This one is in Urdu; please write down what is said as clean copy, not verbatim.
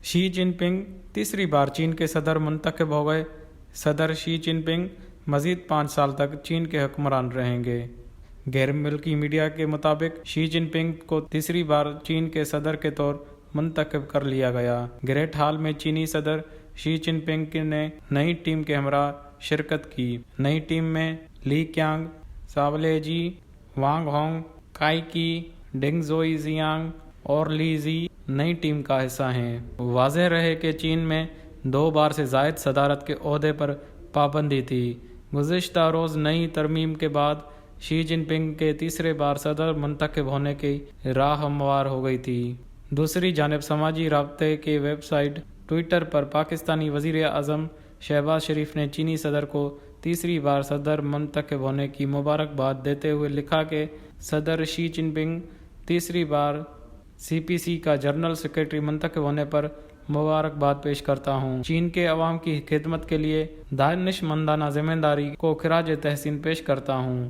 شی جن پنگ تیسری بار چین کے صدر منتخب ہو گئے۔ صدر شی جن پنگ مزید 5 سال تک چین کے حکمران رہیں گے۔ غیر ملکی میڈیا کے مطابق شی جن پنگ کو تیسری بار چین کے صدر کے طور منتخب کر لیا گیا۔ گریٹ ہال میں چینی صدر شی جن پنگ نے نئی ٹیم کے ہمراہ شرکت کی۔ نئی ٹیم میں لی کیانگ، ژاولے جی، وانگ ہونگ، کائی کی، ڈنگ زوئی زیانگ اور لی زی نئی ٹیم کا حصہ ہیں۔ واضح رہے کہ چین میں 2 بار سے زائد صدارت کے عہدے پر پابندی تھی۔ گزشتہ روز نئی ترمیم کے بعد شی جن پنگ کے تیسرے بار صدر منتخب ہونے کی راہ ہموار ہو گئی تھی۔ دوسری جانب سماجی رابطے کی ویب سائٹ ٹوئٹر پر پاکستانی وزیر اعظم شہباز شریف نے چینی صدر کو تیسری بار صدر منتخب ہونے کی مبارکباد دیتے ہوئے لکھا کہ صدر شی جن پنگ تیسری بار CPC کا جنرل سیکرٹری منتخب ہونے پر مبارکباد پیش کرتا ہوں۔ چین کے عوام کی خدمت کے لیے دانشمندانہ ذمہ داری کو خراج تحسین پیش کرتا ہوں۔